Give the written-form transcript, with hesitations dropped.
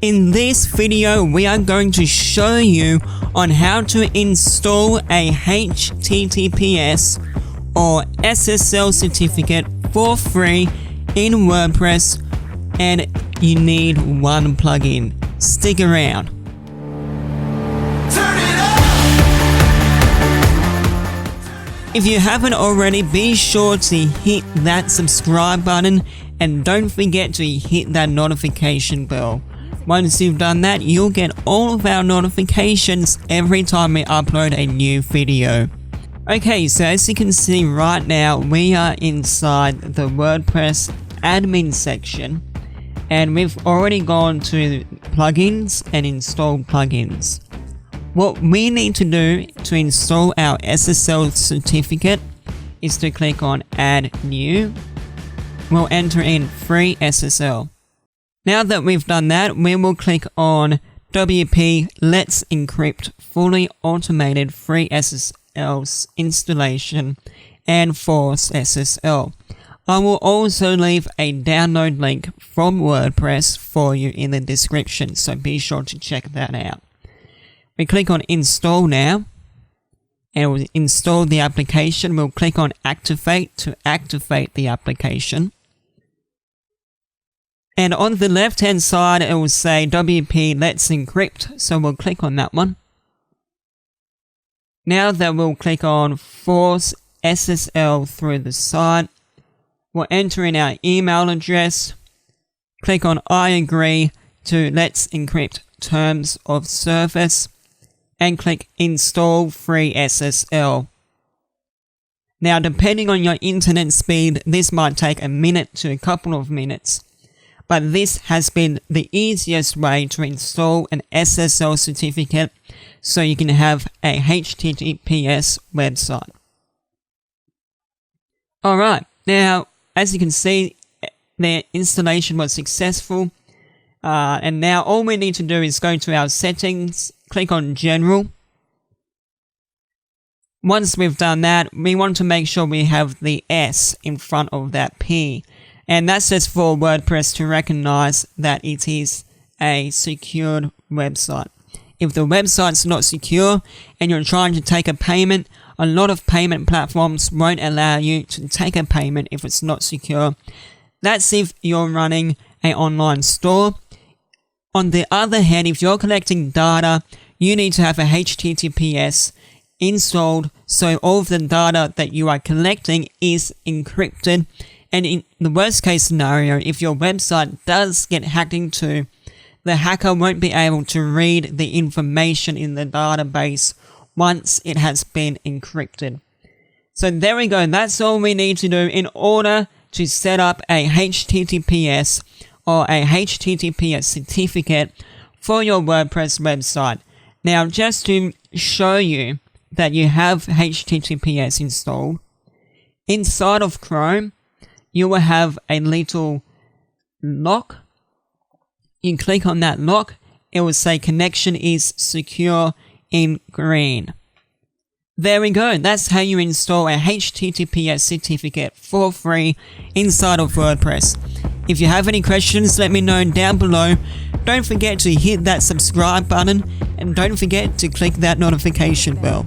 In this video, we are going to show you on how to install a HTTPS or SSL certificate for free in WordPress, and you need one plugin. Stick around. If you haven't already, be sure to hit that subscribe button and don't forget to hit that notification bell. Once you've done that, you'll get all of our notifications every time we upload a new video. Okay, so as you can see right now, we are inside the WordPress admin section, and we've already gone to plugins and installed plugins. What we need to do to install our SSL certificate is to click on Add New. We'll enter in Free SSL. Now that we've done that, we will click on WP Let's Encrypt Fully Automated Free SSL Installation and Force SSL. I will also leave a download link from WordPress for you in the description, so be sure to check that out. We click on Install now, and we'll install the application. We'll click on Activate to activate the application. And on the left hand side, it will say WP Let's Encrypt, so we'll click on that one. Now that we'll click on Force SSL through the site, we'll enter in our email address, click on I agree to Let's Encrypt Terms of Service, and click Install Free SSL. Now, depending on your internet speed, this might take a minute to a couple of minutes, but this has been the easiest way to install an SSL certificate so you can have a HTTPS website. Alright, now as you can see, the installation was successful, and now all we need to do is go to our settings, click on General. Once we've done that, we want to make sure we have the S in front of that P. And that's just for WordPress to recognize that it is a secured website. If the website's not secure and you're trying to take a payment, a lot of payment platforms won't allow you to take a payment if it's not secure. That's if you're running an online store. On the other hand, if you're collecting data, you need to have a HTTPS installed so all of the data that you are collecting is encrypted. And in the worst case scenario, if your website does get hacked into, the hacker won't be able to read the information in the database once it has been encrypted. So there we go. That's all we need to do in order to set up a HTTPS or a HTTPS certificate for your WordPress website. Now, just to show you that you have HTTPS installed, inside of Chrome, you will have a little lock. You click on that lock, it will say connection is secure in green. There we go. That's how you install a HTTPS certificate for free inside of WordPress. If you have any questions, let me know down below. Don't forget to hit that subscribe button and don't forget to click that notification bell.